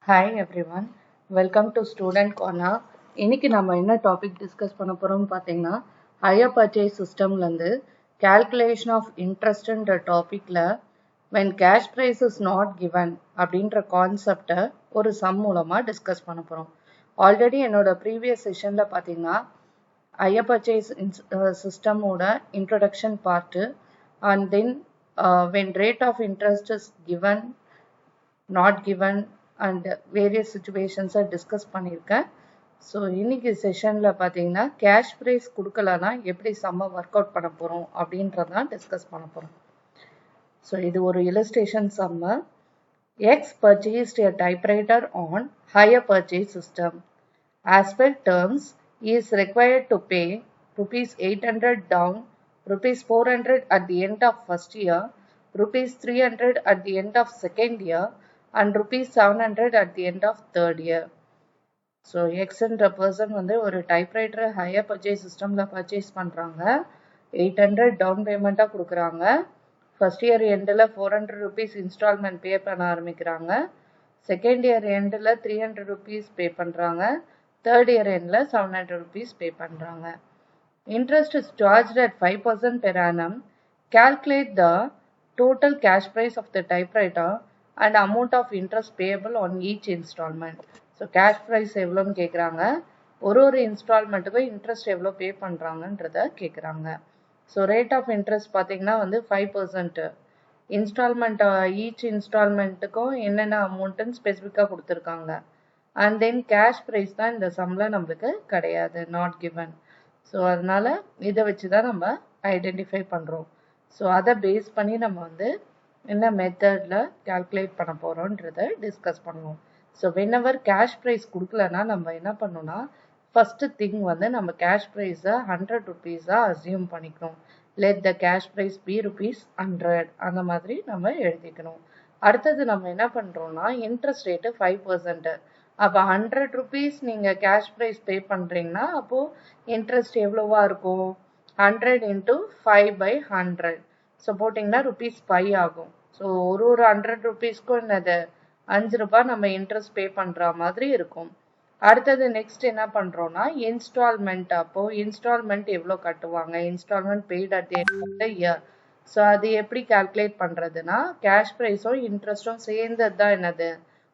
Hi everyone, welcome to Student Corner. இன்னைக்கு நம்ம என்ன டாபிக் டிஸ்கஸ் பண்ண போறோம்னு பார்த்தீங்கன்னா ஹையர் பர்ச்சேஸ் சிஸ்டம்லேருந்து calculation of interest என்ற டாபிக்ல when cash price is not given அப்படின்ற கான்செப்டை ஒரு சம் மூலமா டிஸ்கஸ் பண்ண போறோம். ஆல்ரெடி என்னோட ப்ரீவியஸ் செஷன்ல பார்த்தீங்கன்னா ஹையர் பர்ச்சேஸ் சிஸ்டமோட introduction part and then when rate of interest is given not given and various situations discuss பண்ணியிருக்கேன். ஸோ இன்னைக்கு செஷனில் பார்த்தீங்கன்னா கேஷ் ப்ரைஸ் கொடுக்கலன்னா எப்படி சம்ம ஒர்க் அவுட் பண்ண போகிறோம் அப்படின்றதான் டிஸ்கஸ் பண்ண போகிறோம். ஸோ இது ஒரு illustration சம்ம. X purchased a typewriter on hire purchase system. As per terms, he is required to pay rupees 800 down, rupees 400 at the end of first year, rupees 300 at the end of second year, and rupees 700 at the end of third year. So X என்ற person வந்து ஒரு typewriter higher purchase சிஸ்டம்ல purchase பண்றாங்க. 800 down பேமெண்டா கொடுக்குறாங்க. First year எண்டில் 400 rupees instalment பே பண்ண ஆரம்பிக்கிறாங்க. Second year எண்டில் 300 rupees பே பண்ணுறாங்க. தேர்ட் இயர் எண்டில் 700 rupees பே பண்ணுறாங்க. Interest is charged at 5% per annum. Calculate the total cash price of the typewriter and amount of interest payable on each installment. So cash price எவ்வளோன்னு கேட்குறாங்க. ஒரு இன்ஸ்டால்மெண்ட்டுக்கும் interest எவ்வளோ பே பண்ணுறாங்கன்றத கேட்குறாங்க. So rate of interest பார்த்தீங்கன்னா வந்து 5%. Instalment each இன்ஸ்டால்மெண்ட்டுக்கும் என்னென்ன அமௌண்ட்டுன்னு ஸ்பெசிஃபிக்காக கொடுத்துருக்காங்க. அண்ட் தென் கேஷ் ப்ரைஸ் தான் இந்த சம்மில் நம்மளுக்கு கிடையாது, நாட் கிவன். ஸோ அதனால் இதை வச்சு தான் நம்ம ஐடென்டிஃபை பண்ணுறோம். ஸோ அதை பேஸ் பண்ணி நம்ம வந்து என்ன மெத்தடில் கால்குலேட் பண்ண போகிறோன்றத டிஸ்கஸ் பண்ணுவோம். ஸோ வென்எவர் கேஷ் ப்ரைஸ் கொடுக்கலன்னா நம்ம என்ன பண்ணோம்னா ஃபஸ்ட்டு திங் வந்து நம்ம கேஷ் ப்ரைஸை 100 rupees-ஆக அசியூம் பண்ணிக்கணும். Let the cash price be ₹100 அந்த மாதிரி நம்ம எழுதிக்கணும். அடுத்தது நம்ம என்ன பண்ணுறோம்னா இன்ட்ரெஸ்ட் ரேட்டு 5%. அப்போ 100 rupees நீங்கள் கேஷ் ப்ரைஸ் பே பண்ணுறீங்கன்னா அப்போது இன்ட்ரெஸ்ட் எவ்வளோவா இருக்கும்? 100 × 5/100. ஸோ போட்டிங்கன்னா ₹5 ஆகும். ஸோ ஒரு 100 rupees-க்கும் என்னது ₹5 நம்ம இன்ட்ரெஸ்ட் பே பண்ணுற மாதிரி இருக்கும். அடுத்தது நெக்ஸ்ட் என்ன பண்ணுறோன்னா இன்ஸ்டால்மெண்ட். அப்போது இன்ஸ்டால்மெண்ட் எவ்வளோ கட்டுவாங்க? Instalment paid at the end of the year. So அது எப்படி கால்குலேட் பண்ணுறதுன்னா கேஷ் ப்ரைஸும் இன்ட்ரெஸ்ட்டும் சேர்ந்தது தான் என்னது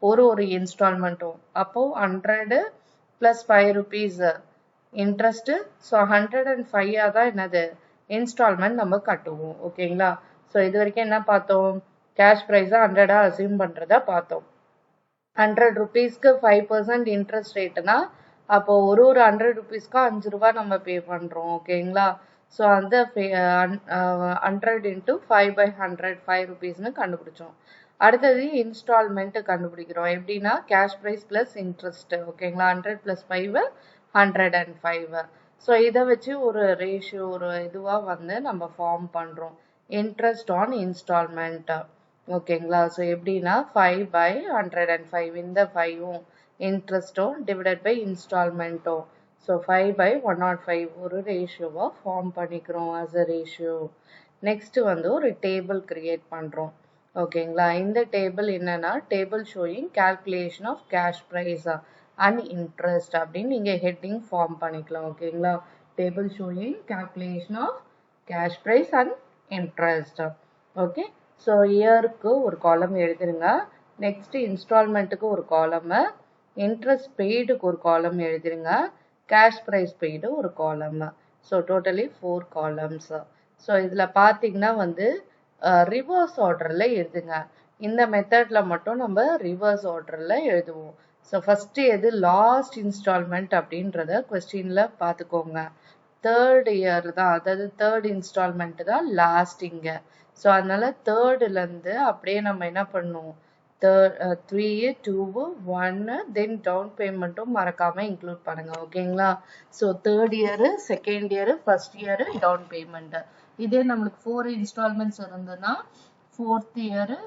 ஒரு இன்ஸ்டால்மெண்ட்டும். அப்போது 100 + 5 rupees இன்ட்ரெஸ்ட்டு. ஸோ 105 தான் என்னது இன்ஸ்டால்மெண்ட் நம்ம கட்டுவோம். ஓகேங்களா? ஸோ இது வரைக்கும் என்ன பார்த்தோம்? கேஷ் ப்ரைஸை 100-ஆக அசியூம் பண்ணுறத பார்த்தோம். 100 rupees-க்கு 5% இன்ட்ரெஸ்ட் ரேட்டுனா அப்போ ஒரு 100 rupees-க்கும் ₹5 நம்ம பே பண்ணுறோம். ஓகேங்களா? ஸோ அந்த 100 × 5/100 5 rupees-னு கண்டுபிடிச்சோம். அடுத்தது இன்ஸ்டால்மெண்ட்டு கண்டுபிடிக்கிறோம். எப்படின்னா கேஷ் ப்ரைஸ் ப்ளஸ் இன்ட்ரெஸ்ட். ஓகேங்களா? 100 + 5 105. ஸோ இதை வச்சு ஒரு ரேஷியோ ஒரு இதுவாக வந்து நம்ம ஃபார்ம் பண்ணுறோம். Interest on instalment. ஓகேங்களா? ஸோ எப்படின்னா 5/105 இந்த 5ம் இன்ட்ரெஸ்ட்டும் டிவைடட் பை இன்ஸ்டால்மெண்ட்டும். ஸோ 5/105 ஒரு ரேஷியோவாக ஃபார்ம் பண்ணிக்கிறோம் ஆஸ் அ ரேஷியோ. நெக்ஸ்ட் வந்து ஒரு டேபிள் கிரியேட் பண்ணுறோம். ஓகேங்களா? இந்த டேபிள் என்னன்னா table showing calculation of cash price and interest அப்படின்னு நீங்கள் ஹெட்டிங் ஃபார்ம் பண்ணிக்கலாம். ஓகேங்களா? Table showing calculation of cash price and interest. Okay. So இயருக்கு ஒரு காலம் எழுதிருங்க. நெக்ஸ்ட் இன்ஸ்டால்மெண்ட்டுக்கு ஒரு காலமு, இன்ட்ரெஸ்ட் பெய்டுக்கு ஒரு காலம் எழுதிருங்க, கேஷ் ப்ரைஸ் பெய்டு ஒரு காலம். So totally 4 columns. ஸோ இதில் பார்த்தீங்கன்னா வந்து ரிவர்ஸ் ஆர்டரில் எழுதுங்க. இந்த மெத்தடில் மட்டும் நம்ம ரிவர்ஸ் ஆர்டரில் எழுதுவோம். ஸோ ஃபஸ்ட்டு எது லாஸ்ட் இன்ஸ்டால்மெண்ட் அப்படின்றத கொஸ்டினில் பார்த்துக்கோங்க. தேர்ட் இயர் தான், அதாவது தேர்ட் இன்ஸ்டால்மெண்ட் தான் லாஸ்ட் இங்கே. ஸோ அதனால தேர்டுலேருந்து அப்படியே நம்ம என்ன பண்ணுவோம்? 3, 2, 1 தென் டவுன் பேமெண்ட்டும் மறக்காமல் இன்க்ளூட் பண்ணுங்கள். ஓகேங்களா? So third year, second year, first year, down payment. இதே நம்மளுக்கு 4 இன்ஸ்டால்மெண்ட்ஸ் இருந்ததுன்னா fourth year,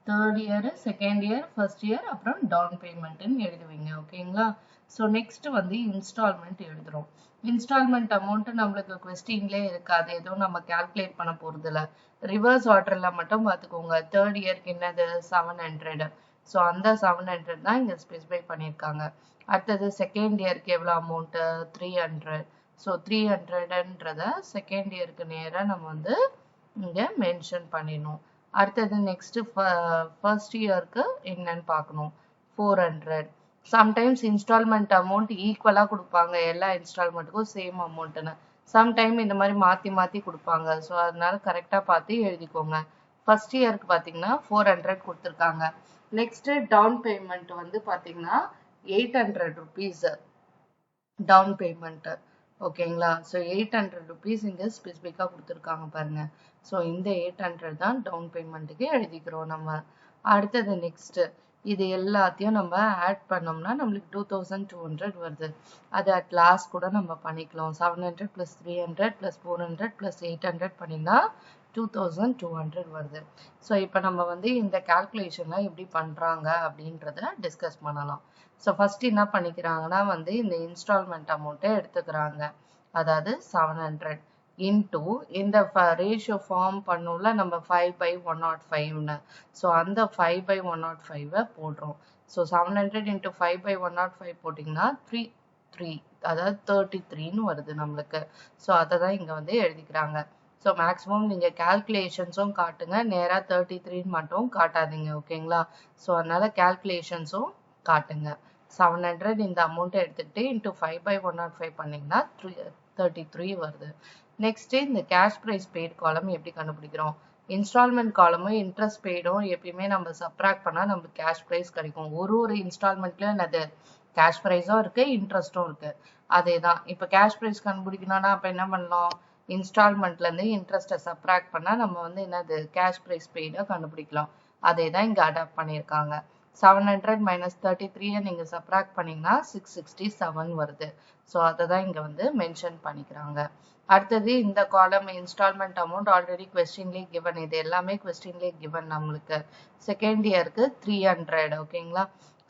third year, second year, first year, அப்புறம் டவுன் பேமெண்ட்டுன்னு எழுதுவீங்க. ஓகேங்களா? ஸோ நெக்ஸ்ட் வந்து இன்ஸ்டால்மெண்ட் எழுதுகிறோம். இன்ஸ்டால்மெண்ட் அமௌண்ட் நம்மளுக்கு கொஸ்டின்லேயே இருக்காது, எதுவும் நம்ம கால்குலேட் பண்ண போகிறதில்ல. ரிவர்ஸ் ஆர்டரில் மட்டும் பார்த்துக்கோங்க. தேர்ட் இயர்க்கு என்னது 700, ஸோ அந்த 700 தான் இங்கே ஸ்பெசிஃபை பண்ணியிருக்காங்க. அடுத்தது செகண்ட் இயருக்கு எவ்வளோ அமௌண்ட்டு 300. ஸோ 300ன்றத செகண்ட் இயருக்கு நேராக நம்ம வந்து இங்கே மென்ஷன் பண்ணிடணும். அடுத்தது நெக்ஸ்ட் ஃபர்ஸ்ட் இயருக்கு என்னன்னு பார்க்கணும் 400. சம்டைம்ஸ் இன்ஸ்டால்மெண்ட் அமௌண்ட் ஈக்குவலாக கொடுப்பாங்க, எல்லா இன்ஸ்டால்மெண்ட்டுக்கும் சேம் அமௌண்ட்டுன்னு. சம்டைம் இந்த மாதிரி மாற்றி மாற்றி கொடுப்பாங்க. ஸோ அதனால கரெக்டாக பார்த்து எழுதிக்கோங்க. ஃபர்ஸ்ட் இயருக்கு பார்த்தீங்கன்னா 400 கொடுத்துருக்காங்க. நெக்ஸ்ட்டு டவுன் பேமெண்ட் வந்து பார்த்தீங்கன்னா 800 rupees டவுன் பேமெண்ட்டு. ஓகேங்களா? ஸோ 800 rupees இங்கே ஸ்பெசிஃபிக்காக கொடுத்துருக்காங்க பாருங்க. ஸோ இந்த 800 தான் டவுன் பேமெண்ட்டுக்கு எழுதிக்கிறோம் நம்ம. அடுத்தது நெக்ஸ்ட்டு இது எல்லாத்தையும் நம்ம ஆட் பண்ணோம்னா நம்மளுக்கு 2200 வருது. அது அட் லாஸ்ட் கூட நம்ம பண்ணிக்கலாம். 700 + 300 + 400 + 800 பண்ணிங்கன்னா 2200 வருது. ஸோ இப்போ நம்ம வந்து இந்த கால்குலேஷன்லாம் எப்படி பண்ணுறாங்க அப்படின்றத டிஸ்கஸ் பண்ணலாம். ஸோ ஃபர்ஸ்ட் என்ன பண்ணிக்கிறாங்கன்னா வந்து இந்த இன்ஸ்டால்மெண்ட் அமௌண்ட்டை எடுத்துக்கிறாங்க. அதாவது 700 இன்டூ இந்த ரேஷியோ ஃபார்ம் பண்ணோம்ல நம்ம 5/105ன்னு. ஸோ அந்த 5/105 போடுறோம். ஸோ 700 × 5/105 போட்டிங்கன்னா 3 அதாவது 33ன்னு வருது நம்மளுக்கு. ஸோ அதை தான் இங்கே வந்து எழுதிக்கிறாங்க. ஸோ மேக்ஸிமம் நீங்கள் கால்குலேஷன்ஸும் காட்டுங்க, நேராக 33ன்னு மட்டும் காட்டாதீங்க. ஓகேங்களா? ஸோ அதனால கால்குலேஷன்ஸும் காட்டுங்க. 700 இந்த அமௌண்ட்டை எடுத்துக்கிட்டு இன்டூ 5/105 பண்ணிங்கன்னா 33 வருது. நெக்ஸ்ட் இந்த கேஷ் ப்ரைஸ் பெய்டு காலம் எப்படி கண்டுபிடிக்கிறோம்? இன்ஸ்டால்மெண்ட் காலமும் இன்ட்ரெஸ்ட் பெய்டும் எப்பயுமே நம்ம சப்ராக்ட் பண்ணால் நமக்கு கேஷ் ப்ரைஸ் கிடைக்கும். ஒரு இன்ஸ்டால்மெண்ட்லையும் என்னது கேஷ் ப்ரைஸும் இருக்கு, இன்ட்ரெஸ்ட்டும் இருக்கு. அதே தான் இப்போ கேஷ் ப்ரைஸ் கண்டுபிடிக்கணும்னா அப்போ என்ன பண்ணலாம்? இன்ஸ்டால்மெண்ட்லேருந்து இன்ட்ரெஸ்ட்டை சப்ராக்ட் பண்ணால் நம்ம வந்து என்னது கேஷ் ப்ரைஸ் பெய்டை கண்டுபிடிக்கலாம். அதே தான் இங்கே அடாப்ட் பண்ணியிருக்காங்க. 700 - 33 நீங்கள் சப்ராக்ட் பண்ணிங்கன்னா 667 வருது. ஸோ அதை தான் இங்கே வந்து மென்ஷன் பண்ணிக்கிறாங்க. அடுத்தது இந்த காலம் இன்ஸ்டால்மெண்ட் அமௌண்ட் ஆல்ரெடி கொஸ்டின்லேயே கிவன். இது எல்லாமே கொஸ்டின்லேயே கிவன் நம்மளுக்கு. செகண்ட் இயருக்கு 300. ஓகேங்களா?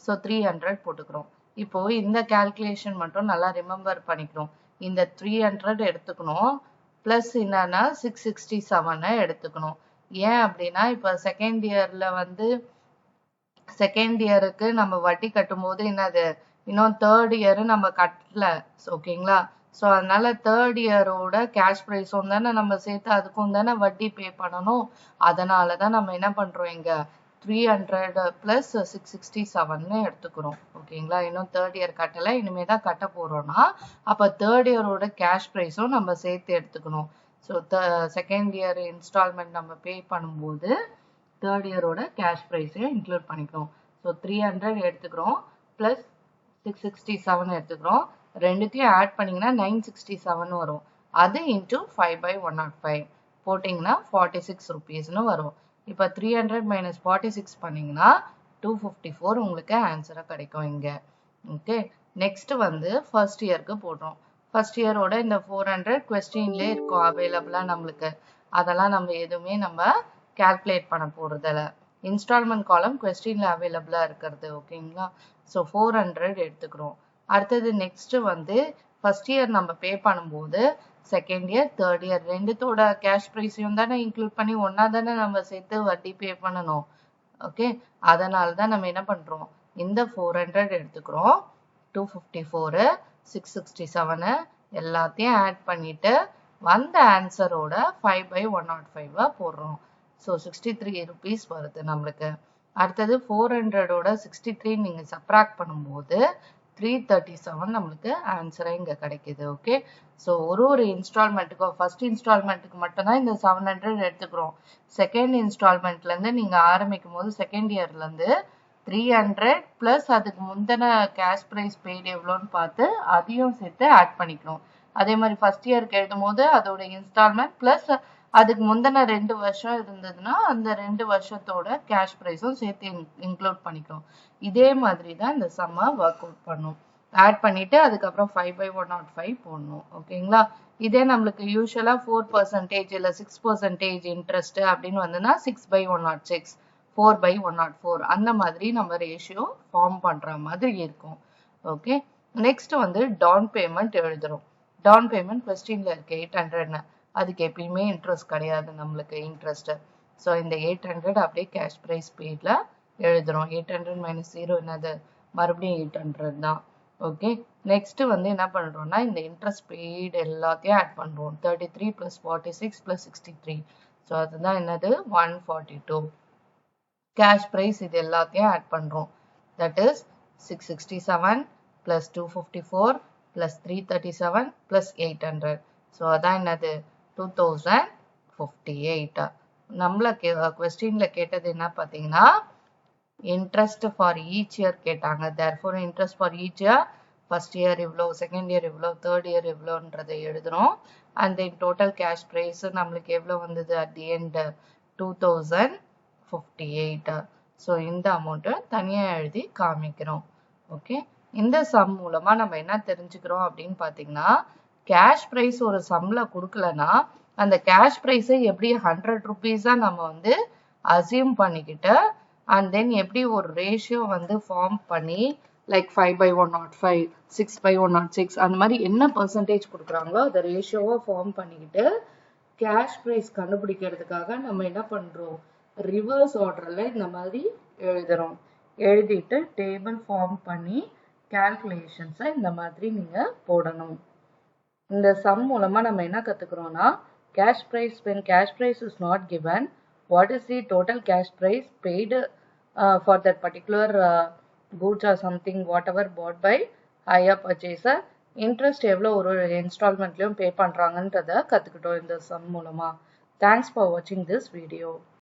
ஸோ 300 போட்டுக்கிறோம். இப்போ இந்த கால்குலேஷன் மட்டும் நல்லா ரிமெம்பர் பண்ணிக்கணும். இந்த 300 எடுத்துக்கணும், ப்ளஸ் என்னன்னா 667 எடுத்துக்கணும். ஏன் அப்படின்னா இப்போ செகண்ட் இயரில் வந்து செகண்ட் இயருக்கு நம்ம வட்டி கட்டும் போது என்னது இன்னும் தேர்ட் இயர் நம்ம கட்டல. ஓகேங்களா? ஸோ அதனால தேர்ட் இயரோட கேஷ் ப்ரைஸும் தானே நம்ம சேர்த்து அதுக்கும் தானே வட்டி பே பண்ணணும். அதனால தான் நம்ம என்ன பண்ணுறோம் இங்கே 300 + 667 எடுத்துக்கிறோம். ஓகேங்களா? இன்னும் தேர்ட் இயர் கட்டலை, இனிமேல் தான் கட்ட போகிறோம்னா அப்போ தேர்ட் இயரோட கேஷ் ப்ரைஸும் நம்ம சேர்த்து எடுத்துக்கணும். ஸோ செகண்ட் இயர் இன்ஸ்டால்மெண்ட் நம்ம பே பண்ணும்போது தேர்ட் இயரோட கேஷ் ப்ரைஸையும் இன்க்ளூட் பண்ணிக்கிறோம். ஸோ 300 எடுத்துக்கிறோம், ப்ளஸ் 667 எடுத்துக்கிறோம். ரெண்டுத்தையும் ஆட் பண்ணிங்கன்னா 967 வரும். அது இன்ட்டு 5/105 போட்டிங்கன்னா 46 rupeesன்னு வரும். இப்போ 300 - 46 பண்ணிங்கன்னா 254 உங்களுக்கு ஆன்சராக கிடைக்கும் இங்கே. ஓகே, நெக்ஸ்ட் வந்து ஃபர்ஸ்ட் இயருக்கு போடுறோம். ஃபர்ஸ்ட் இயரோட இந்த 400 கொஸ்டின்லேயே இருக்கும் அவைலபிளாக நம்மளுக்கு. அதெல்லாம் நம்ம எதுவுமே நம்ம கால்குலேட் பண்ண போகிறதில்ல. இன்ஸ்டால்மெண்ட் காலம் கொஸ்டின்ல அவைலபிளாக இருக்கிறது. ஓகேங்களா? ஸோ 400 எடுத்துக்கிறோம். அடுத்தது நெக்ஸ்ட் வந்து ஃபர்ஸ்ட் இயர் நம்ம பே பண்ணும்போது செகண்ட் இயர் தேர்ட் இயர் ரெண்டுத்தோட கேஷ் ப்ரைஸையும் தானே இன்க்ளூட் பண்ணி ஒன்றா தானே நம்ம சேர்த்து வட்டி பே பண்ணணும். ஓகே, அதனால தான் நம்ம என்ன பண்ணுறோம், இந்த 400 எடுத்துக்கிறோம், 254 667 எல்லாத்தையும் ஆட் பண்ணிட்டு வந்த ஆன்சரோட 5/105 போடுறோம். ஸோ 63 rupees வருது நம்மளுக்கு. அடுத்தது 400ஓட 63 நீங்கள் சப்ராக்ட் பண்ணும்போது 337 நம்மளுக்கு ஆன்சராக இங்கே கிடைக்கிது. ஓகே, ஸோ ஒரு இன்ஸ்டால்மெண்ட்டுக்கும் ஃபர்ஸ்ட் இன்ஸ்டால்மெண்ட்டுக்கு மட்டும்தான் இந்த 700 எடுத்துக்கிறோம். செகண்ட் இன்ஸ்டால்மெண்ட்லேருந்து நீங்கள் ஆரம்பிக்கும் போது செகண்ட் இயர்லேருந்து 300 ப்ளஸ் அதுக்கு முந்தின கேஷ் ப்ரைஸ் பெய்டு எவ்வளோன்னு பார்த்து அதையும் சேர்த்து ஆட் பண்ணிக்கணும். அதே மாதிரி ஃபர்ஸ்ட் இயருக்கு எழுதும் போது அதோட இன்ஸ்டால்மெண்ட் ப்ளஸ் அதுக்கு முந்தின 2 வருஷம் இருந்ததுன்னா அந்த 2 வருஷத்தோட கேஷ் ப்ரைஸும் சேர்த்து இன்க்ளூட் பண்ணிக்கணும். இதே மாதிரி தான் இந்த சம்மை ஒர்க் அவுட் பண்ணும். ஆட் பண்ணிட்டு அதுக்கப்புறம் 5/105 போடணும். ஓகேங்களா? இதே நம்மளுக்கு யூஸ்வலாக 4% இல்லை 6% இன்ட்ரெஸ்ட் அப்படின்னு வந்துன்னா 6/106 4/104 அந்த மாதிரி நம்ம ரேஷியோ ஃபார்ம் பண்ணுற மாதிரி இருக்கும். ஓகே, நெக்ஸ்ட் வந்து டவுன் பேமெண்ட் எழுதுறோம். டவுன் பேமெண்ட் கொஸ்டின்ல இருக்கு 800ன்னு. அதுக்கு எப்பயுமே இன்ட்ரெஸ்ட் கிடையாது நம்மளுக்கு இன்ட்ரெஸ்ட். ஸோ இந்த 800 அப்படியே கேஷ் ப்ரைஸ் பெய்டில் எழுதுறோம். 800 minus 0 என்னது மறுபடியும் 800 தான். ஓகே, நெக்ஸ்ட் வந்து என்ன பண்றோம்னா இந்த இன்ட்ரெஸ்ட் பெய்டு எல்லாத்தையும் ஆட் பண்றோம். 33 plus 46 plus 63. ஸோ அதுதான் என்னது 142. கேஷ் ப்ரைஸ் இது எல்லாத்தையும் ஆட் பண்றோம். That is 667 plus 254 plus 337 plus 800. So அதான் என்னது 2058. நம்மள கொஸ்டின்ல கேட்டது என்ன பார்த்தீங்கன்னா interest for each year கேட்டாங்க. therefore interest for each year first year இவ்வளோ, second year இவ்வளோ, third year இவ்வளோன்றதை எழுதுறோம். and then total cash price நம்மளுக்கு எவ்வளோ வந்தது at the end 2058. ஸோ இந்த அமௌண்ட்டை தனியாக எழுதி காமிக்கிறோம். ஓகே, இந்த சம் மூலமா நம்ம என்ன தெரிஞ்சுக்கிறோம் அப்படின்னு பார்த்தீங்கன்னா கேஷ் ப்ரைஸ் ஒரு சம்ல கொடுக்கலன்னா அந்த கேஷ் ப்ரைஸை எப்படி 100 rupees நம்ம வந்து அசியூம் பண்ணிக்கிட்டு and then எப்படி ஒரு ரேஷியோ வந்து ஃபார்ம் பண்ணி லைக் 5/105, 6/106 அந்த மாதிரி என்ன பர்சன்டேஜ் கொடுக்குறாங்களோ அந்த ரேஷியோவை ஃபார்ம் பண்ணிக்கிட்டு கேஷ் ப்ரைஸ் கண்டுபிடிக்கிறதுக்காக நம்ம என்ன பண்றோம் ரிவர்ஸ் ஆர்டர்ல இந்த மாதிரி எழுதுறோம். எழுதிட்டு டேபிள் ஃபார்ம் பண்ணி கால்குலேஷன்ஸை இந்த மாதிரி நீங்க போடணும். இந்த சம் மூலமா நம்ம என்ன கத்துக்கிறோம்னா cash price when cash price is not given, what is the total cash price paid for that particular goods or something whatever bought by hire purchaser, interest எவ்வளோ ஒரு இன்ஸ்டால்மெண்ட்லயும் பே பண்றாங்கன்றத கத்துக்கிட்டோம் இந்த சம் மூலமா. Thanks for watching this video.